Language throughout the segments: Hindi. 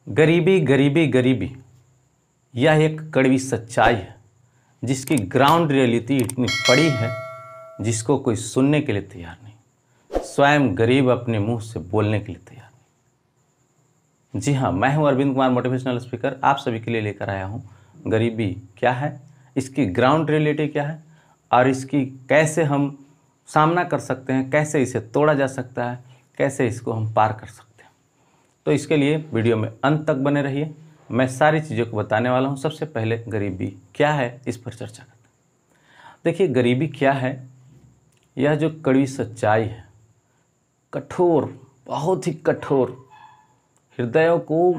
गरीबी गरीबी गरीबी, यह एक कड़वी सच्चाई है जिसकी ग्राउंड रियलिटी इतनी बड़ी है जिसको कोई सुनने के लिए तैयार नहीं, स्वयं गरीब अपने मुंह से बोलने के लिए तैयार नहीं। जी हाँ, मैं हूं अरविंद कुमार, मोटिवेशनल स्पीकर। आप सभी के लिए लेकर आया हूं गरीबी क्या है, इसकी ग्राउंड रियलिटी क्या है और इसकी कैसे हम सामना कर सकते हैं, कैसे इसे तोड़ा जा सकता है, कैसे इसको हम पार कर सकते हैं। तो इसके लिए वीडियो में अंत तक बने रहिए। मैं सारी चीज़ों को बताने वाला हूँ। सबसे पहले गरीबी क्या है इस पर चर्चा करते हैं। देखिए, गरीबी क्या है, यह जो कड़वी सच्चाई है, कठोर, बहुत ही कठोर, हृदयों को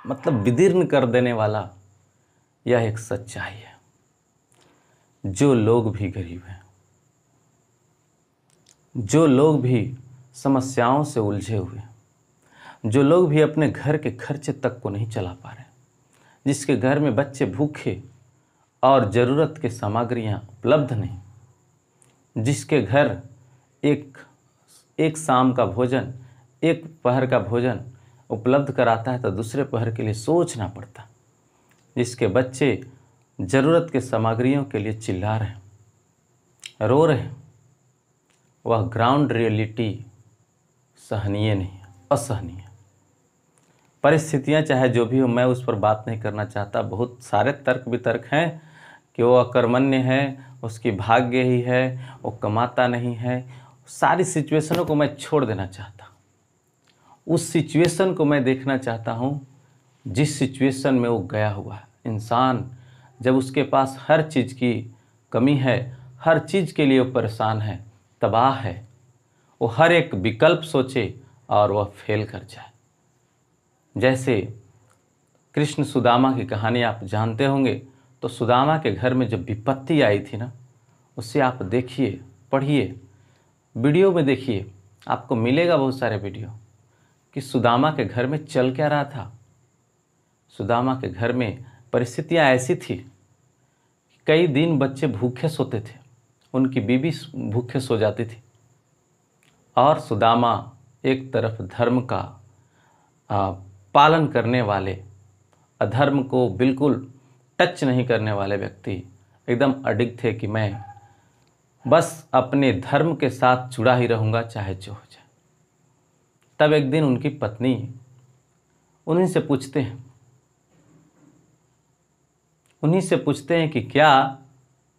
मतलब विदीर्ण कर देने वाला यह एक सच्चाई है। जो लोग भी गरीब हैं, जो लोग भी समस्याओं से उलझे हुए हैं, जो लोग भी अपने घर के खर्चे तक को नहीं चला पा रहे, जिसके घर में बच्चे भूखे और ज़रूरत की सामग्रियां उपलब्ध नहीं, जिसके घर एक शाम का भोजन, एक पहर का भोजन उपलब्ध कराता है तो दूसरे पहर के लिए सोचना पड़ता, जिसके बच्चे ज़रूरत के सामग्रियों के लिए चिल्ला रहे हैं, रो रहे हैं, वह ग्राउंड रियलिटी सहनीय नहीं है, असहनीय। परिस्थितियां चाहे जो भी हो, मैं उस पर बात नहीं करना चाहता। बहुत सारे तर्क वितर्क हैं कि वो अकर्मण्य है, उसकी भाग्य ही है, वो कमाता नहीं है। सारी सिचुएशनों को मैं छोड़ देना चाहता हूँ। उस सिचुएशन को मैं देखना चाहता हूँ जिस सिचुएशन में वो गया हुआ है। इंसान जब उसके पास हर चीज़ की कमी है, हर चीज़ के लिए वो परेशान है, तबाह है, वो हर एक विकल्प सोचे और वह फेल कर जाए। जैसे कृष्ण सुदामा की कहानी आप जानते होंगे। तो सुदामा के घर में जब विपत्ति आई थी ना, उससे आप देखिए, पढ़िए, वीडियो में देखिए, आपको मिलेगा बहुत सारे वीडियो कि सुदामा के घर में चल क्या रहा था। सुदामा के घर में परिस्थितियां ऐसी थी कि कई दिन बच्चे भूखे सोते थे, उनकी बीवी भूखे सो जाती थी और सुदामा एक तरफ धर्म का पालन करने वाले, अधर्म को बिल्कुल टच नहीं करने वाले व्यक्ति एकदम अडिग थे कि मैं बस अपने धर्म के साथ जुड़ा ही रहूँगा चाहे जो हो जाए। तब एक दिन उनकी पत्नी उन्हीं से पूछते हैं कि क्या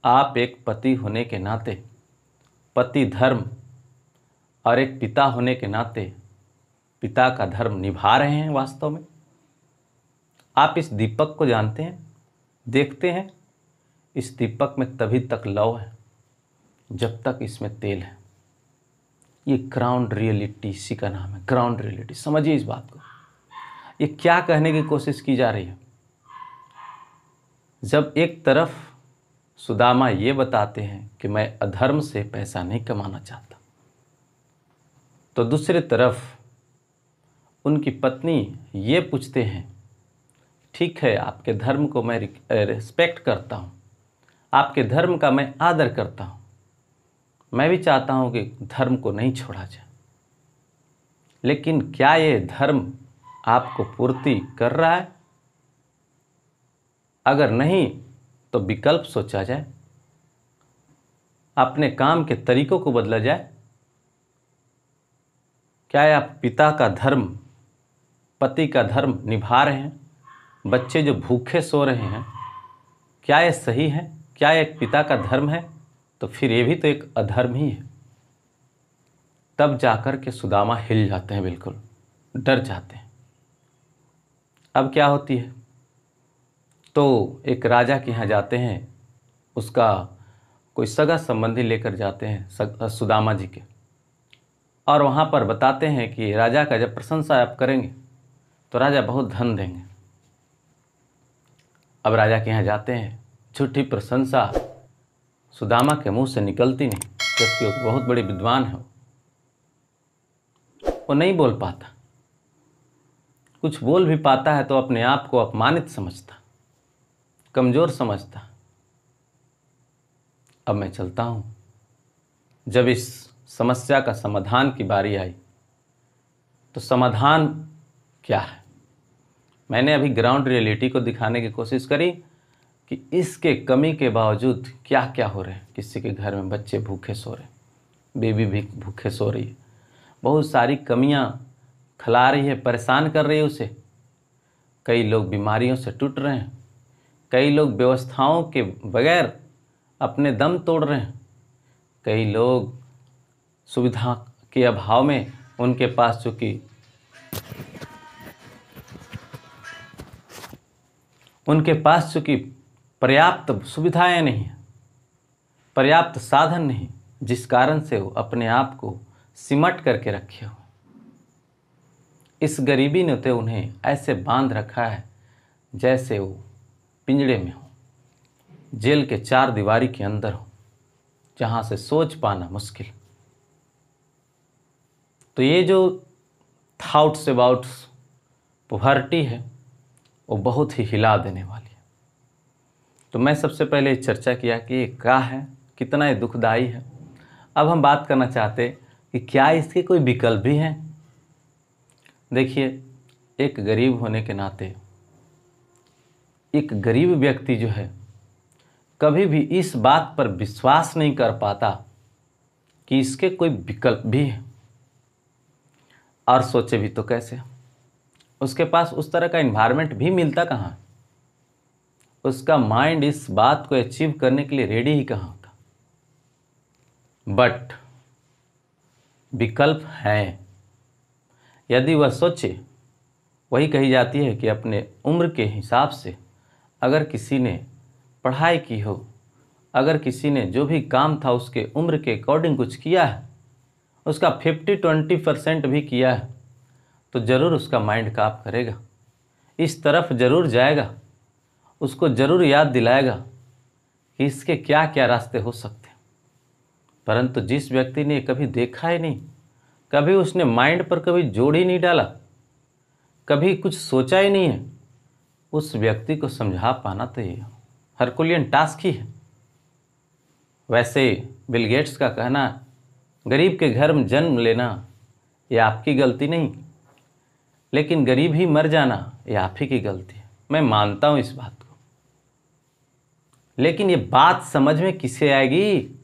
आप एक पति होने के नाते, पति धर्म और एक पिता होने के नाते पिता का धर्म निभा रहे हैं वास्तव में? आप इस दीपक को जानते हैं, देखते हैं? इस दीपक में तभी तक लौ है जब तक इसमें तेल है। ये ग्राउंड रियलिटी, इसी का नाम है ग्राउंड रियलिटी। समझिए इस बात को। ये क्या कहने की कोशिश की जा रही है? जब एक तरफ सुदामा ये बताते हैं कि मैं अधर्म से पैसा नहीं कमाना चाहता, तो दूसरी तरफ उनकी पत्नी ये पूछते हैं, ठीक है, आपके धर्म को मैं रिस्पेक्ट करता हूँ, आपके धर्म का मैं आदर करता हूँ, मैं भी चाहता हूँ कि धर्म को नहीं छोड़ा जाए, लेकिन क्या ये धर्म आपको पूर्ति कर रहा है? अगर नहीं तो विकल्प सोचा जाए, अपने काम के तरीकों को बदला जाए। क्या आप पिता का धर्म, पति का धर्म निभा रहे हैं? बच्चे जो भूखे सो रहे हैं, क्या ये सही है? क्या एक पिता का धर्म है? तो फिर ये भी तो एक अधर्म ही है। तब जाकर के सुदामा हिल जाते हैं, बिल्कुल डर जाते हैं। अब क्या होती है? तो एक राजा के यहाँ जाते हैं, उसका कोई सगा संबंधी लेकर जाते हैं सुदामा जी के, और वहाँ पर बताते हैं कि राजा का जब प्रशंसा आप करेंगे तो राजा बहुत धन देंगे। अब राजा के यहाँ जाते हैं, झूठी प्रशंसा सुदामा के मुंह से निकलती नहीं, क्योंकि वो बहुत बड़े विद्वान है। वो नहीं बोल पाता, कुछ बोल भी पाता है तो अपने आप को अपमानित समझता, कमज़ोर समझता। अब मैं चलता हूँ। जब इस समस्या का समाधान की बारी आई तो समाधान क्या है? मैंने अभी ग्राउंड रियलिटी को दिखाने की कोशिश करी कि इसके कमी के बावजूद क्या क्या हो रहे हैं। किसी के घर में बच्चे भूखे सो रहे, बेबी भी भूखे सो रही है, बहुत सारी कमियां खिला रही है, परेशान कर रही है उसे। कई लोग बीमारियों से टूट रहे हैं, कई लोग व्यवस्थाओं के बगैर अपने दम तोड़ रहे हैं, कई लोग सुविधा के अभाव में उनके पास चूँकि पर्याप्त सुविधाएं नहीं हैं, पर्याप्त साधन नहीं, जिस कारण से वो अपने आप को सिमट करके रखे हुए। इस गरीबी ने तो उन्हें ऐसे बांध रखा है जैसे वो पिंजड़े में हो, जेल के 4 दीवारी के अंदर हो, जहाँ से सोच पाना मुश्किल। तो ये जो थॉट्स अबाउट पॉवर्टी है वो बहुत ही हिला देने वाली है। तो मैं सबसे पहले चर्चा किया कि ये क्या है, कितना ये दुखदाई है। अब हम बात करना चाहते कि क्या इसके कोई विकल्प भी हैं। देखिए, एक गरीब होने के नाते एक गरीब व्यक्ति जो है कभी भी इस बात पर विश्वास नहीं कर पाता कि इसके कोई विकल्प भी है। और सोचे भी तो कैसे, उसके पास उस तरह का एनवायरनमेंट भी मिलता कहाँ, उसका माइंड इस बात को अचीव करने के लिए रेडी ही कहाँ होता। बट विकल्प हैं, यदि वह सोचे। वही कही जाती है कि अपने उम्र के हिसाब से अगर किसी ने पढ़ाई की हो, अगर किसी ने जो भी काम था उसके उम्र के अकॉर्डिंग कुछ किया है, उसका 50-20% भी किया है, तो ज़रूर उसका माइंड काम करेगा, इस तरफ ज़रूर जाएगा, उसको ज़रूर याद दिलाएगा कि इसके क्या क्या रास्ते हो सकते हैं। परंतु जिस व्यक्ति ने कभी देखा ही नहीं, कभी उसने माइंड पर कभी जोड़ ही नहीं डाला, कभी कुछ सोचा ही नहीं है, उस व्यक्ति को समझा पाना तो ये हरकुलियन टास्क ही है। वैसे बिल गेट्स का कहना, गरीब के घर में जन्म लेना ये आपकी गलती नहीं, लेकिन गरीब ही मर जाना ये आप ही की गलती है। मैं मानता हूँ इस बात को, लेकिन ये बात समझ में किसे आएगी?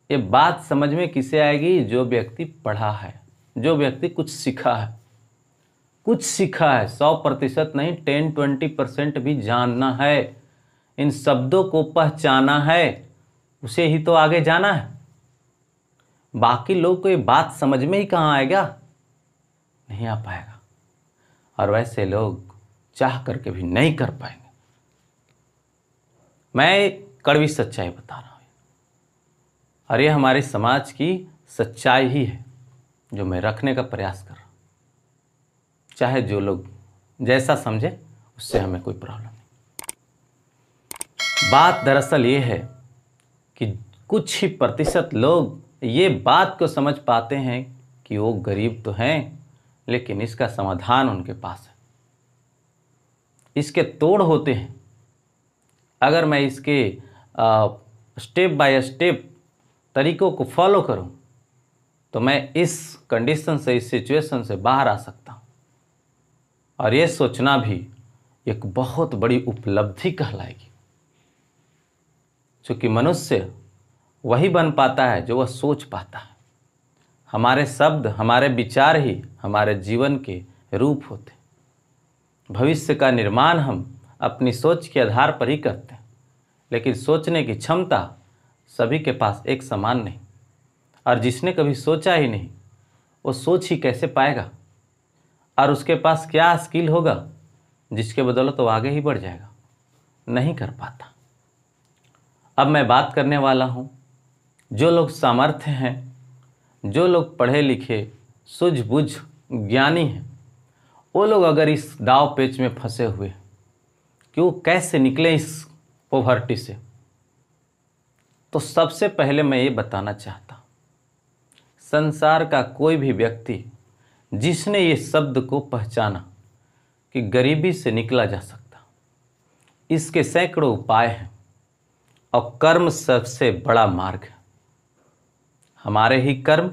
ये बात समझ में किसे आएगी? जो व्यक्ति पढ़ा है, जो व्यक्ति कुछ सीखा है, कुछ सीखा है, 100% नहीं 10-20% भी जानना है, इन शब्दों को पहचाना है, उसे ही तो आगे जाना है। बाकी लोग को ये बात समझ में ही कहाँ आएगा? नहीं आ पाएगा। और वैसे लोग चाह करके भी नहीं कर पाएंगे। मैं एक कड़वी सच्चाई बता रहा हूँ, और ये हमारे समाज की सच्चाई ही है जो मैं रखने का प्रयास कर रहा हूँ। चाहे जो लोग जैसा समझे, उससे हमें कोई प्रॉब्लम नहीं। बात दरअसल ये है कि कुछ ही प्रतिशत लोग ये बात को समझ पाते हैं कि वो गरीब तो हैं, लेकिन इसका समाधान उनके पास है, इसके तोड़ होते हैं। अगर मैं इसके स्टेप बाय स्टेप तरीकों को फॉलो करूं, तो मैं इस कंडीशन से, इस सिचुएशन से बाहर आ सकता हूं। और ये सोचना भी एक बहुत बड़ी उपलब्धि कहलाएगी, क्योंकि मनुष्य वही बन पाता है जो वह सोच पाता है। हमारे शब्द, हमारे विचार ही हमारे जीवन के रूप होते हैं। भविष्य का निर्माण हम अपनी सोच के आधार पर ही करते हैं, लेकिन सोचने की क्षमता सभी के पास एक समान नहीं। और जिसने कभी सोचा ही नहीं, वो सोच ही कैसे पाएगा? और उसके पास क्या स्किल होगा जिसके बदौलत वो आगे ही बढ़ जाएगा? नहीं कर पाता। अब मैं बात करने वाला हूँ, जो लोग सामर्थ्य हैं, जो लोग पढ़े लिखे, सूझबूझ ज्ञानी हैं, वो लोग अगर इस दाव पेच में फंसे हुए कि वो कैसे निकले इस पॉवर्टी से, तो सबसे पहले मैं ये बताना चाहता हूँ, संसार का कोई भी व्यक्ति जिसने ये शब्द को पहचाना कि गरीबी से निकला जा सकता, इसके सैकड़ों उपाय हैं, और कर्म सबसे बड़ा मार्ग है। हमारे ही कर्म,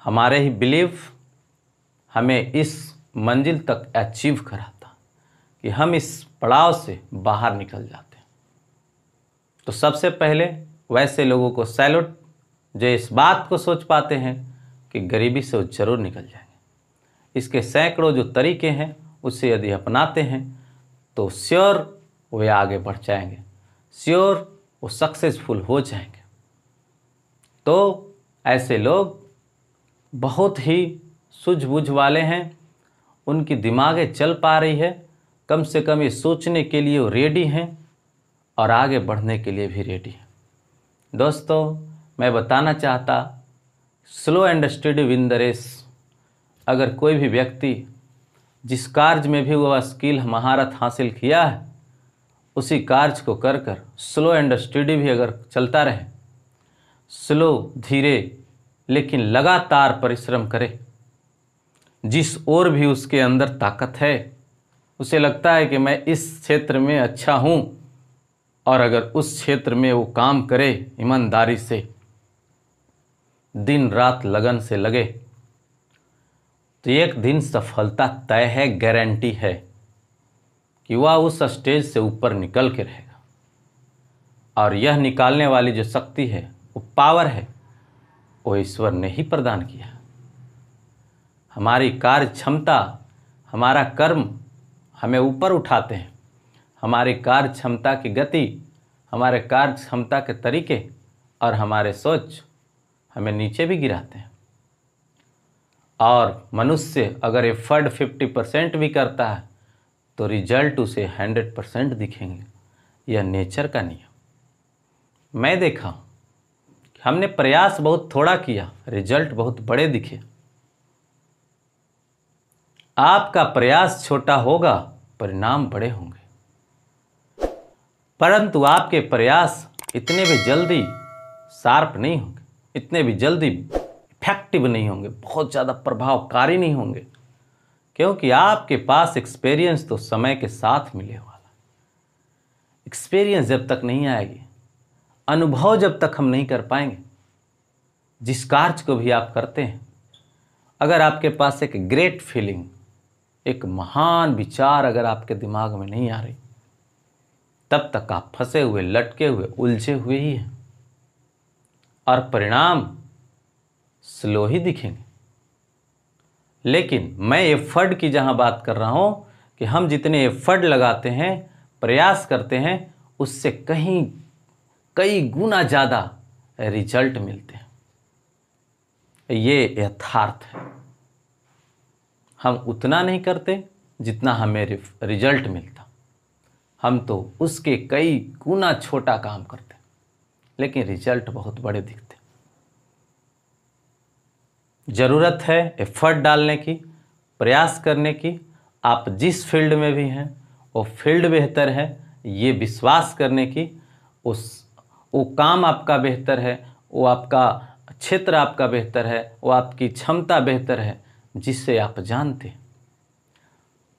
हमारे ही बिलीफ हमें इस मंजिल तक अचीव कराता, कि हम इस पड़ाव से बाहर निकल जाते हैं। तो सबसे पहले वैसे लोगों को सैल्यूट जो इस बात को सोच पाते हैं कि गरीबी से वो जरूर निकल जाएंगे। इसके सैकड़ों जो तरीके हैं उसे यदि अपनाते हैं तो श्योर वे आगे बढ़ जाएंगे, श्योर वो सक्सेसफुल हो जाएंगे। तो ऐसे लोग बहुत ही सूझबूझ वाले हैं, उनकी दिमागें चल पा रही है, कम से कम ये सोचने के लिए वो रेडी हैं और आगे बढ़ने के लिए भी रेडी हैं। दोस्तों, मैं बताना चाहता, slow and study win the race. अगर कोई भी व्यक्ति जिस कार्य में भी वह स्किल महारत हासिल किया है, उसी कार्य को कर कर स्लो एंड स्टडी भी अगर चलता रहे, स्लो धीरे लेकिन लगातार परिश्रम करे, जिस ओर भी उसके अंदर ताकत है, उसे लगता है कि मैं इस क्षेत्र में अच्छा हूँ, और अगर उस क्षेत्र में वो काम करे ईमानदारी से, दिन रात लगन से लगे, तो एक दिन सफलता तय है, गारंटी है कि वह उस स्टेज से ऊपर निकल के रहेगा। और यह निकालने वाली जो शक्ति है, वो पावर है, वो ईश्वर ने ही प्रदान किया। हमारी कार्य क्षमता, हमारा कर्म हमें ऊपर उठाते हैं, हमारी कार्य क्षमता की गति, हमारे कार्य क्षमता के तरीके और हमारे सोच हमें नीचे भी गिराते हैं। और मनुष्य अगर एफर्ट 50% भी करता है तो रिजल्ट उसे 100% दिखेंगे। यह नेचर का नियम। मैं देखा हूँ कि हमने प्रयास बहुत थोड़ा किया, रिजल्ट बहुत बड़े दिखे। आपका प्रयास छोटा होगा, परिणाम बड़े होंगे, परंतु आपके प्रयास इतने भी जल्दी शार्प नहीं होंगे, इतने भी जल्दी इफेक्टिव नहीं होंगे, बहुत ज़्यादा प्रभावकारी नहीं होंगे, क्योंकि आपके पास एक्सपीरियंस तो समय के साथ मिले वाला। एक्सपीरियंस जब तक नहीं आएगी, अनुभव जब तक हम नहीं कर पाएंगे, जिस कार्य को भी आप करते हैं, अगर आपके पास एक ग्रेट फीलिंग, एक महान विचार अगर आपके दिमाग में नहीं आ रही, तब तक आप फंसे हुए, लटके हुए, उलझे हुए ही हैं, और परिणाम स्लो ही दिखेंगे। लेकिन मैं एफर्ट की जहां बात कर रहा हूं कि हम जितने एफर्ट लगाते हैं, प्रयास करते हैं, उससे कई गुना ज़्यादा रिजल्ट मिलते हैं। ये यथार्थ है। हम उतना नहीं करते जितना हमें रिजल्ट मिलता, हम तो उसके कई गुना छोटा काम करते, लेकिन रिजल्ट बहुत बड़े दिखते। ज़रूरत है एफर्ट डालने की, प्रयास करने की। आप जिस फील्ड में भी हैं वो फील्ड बेहतर है, ये विश्वास करने की, वो काम आपका बेहतर है, वो आपका क्षेत्र आपका बेहतर है, वो आपकी क्षमता बेहतर है, जिससे आप जानते हैं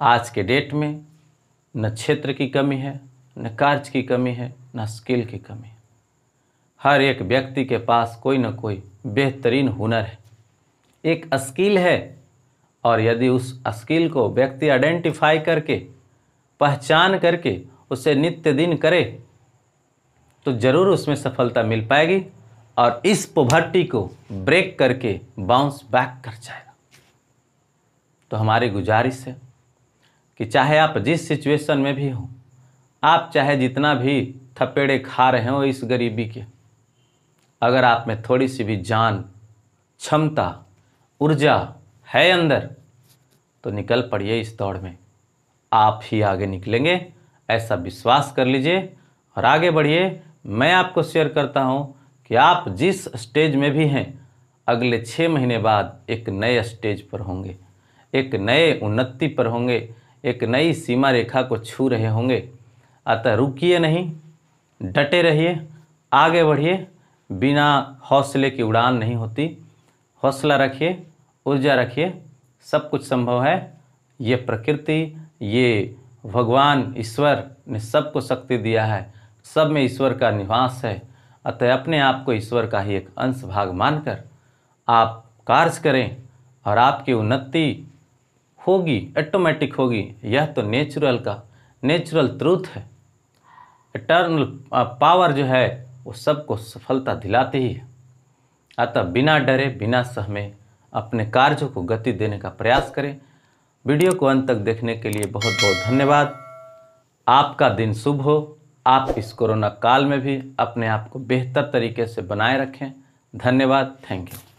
आज के डेट में न क्षेत्र की कमी है, न कार्य की कमी है, न स्किल की कमी है। हर एक व्यक्ति के पास कोई न कोई बेहतरीन हुनर है, एक स्किल है, और यदि उस स्किल को व्यक्ति आइडेंटिफाई करके, पहचान करके उसे नित्य दिन करे, तो ज़रूर उसमें सफलता मिल पाएगी, और इस पॉवर्टी को ब्रेक करके बाउंस बैक कर जाएगा। तो हमारी गुजारिश है कि चाहे आप जिस सिचुएशन में भी हो, आप चाहे जितना भी थपेड़े खा रहे हो इस गरीबी के, अगर आप में थोड़ी सी भी जान, क्षमता, ऊर्जा है अंदर, तो निकल पड़िए इस दौड़ में। आप ही आगे निकलेंगे, ऐसा विश्वास कर लीजिए और आगे बढ़िए। मैं आपको शेयर करता हूं कि आप जिस स्टेज में भी हैं, अगले 6 महीने बाद एक नए स्टेज पर होंगे, एक नए उन्नति पर होंगे, एक नई सीमा रेखा को छू रहे होंगे। अतः रुकिए नहीं, डटे रहिए, आगे बढ़िए। बिना हौसले की उड़ान नहीं होती। हौसला रखिए, ऊर्जा रखिए, सब कुछ संभव है। ये प्रकृति, ये भगवान ईश्वर ने सबको शक्ति दिया है, सब में ईश्वर का निवास है। अतः अपने आप को ईश्वर का ही एक अंश भाग मानकर आप कार्य करें और आपकी उन्नति होगी, ऑटोमेटिक होगी। यह तो नेचुरल ट्रूथ है। इटर्नल पावर जो है वो सबको सफलता दिलाती ही है। अतः बिना डरे बिना सहमे अपने कार्यों को गति देने का प्रयास करें। वीडियो को अंत तक देखने के लिए बहुत बहुत धन्यवाद। आपका दिन शुभ हो। आप इस कोरोना काल में भी अपने आप को बेहतर तरीके से बनाए रखें। धन्यवाद। Thank you.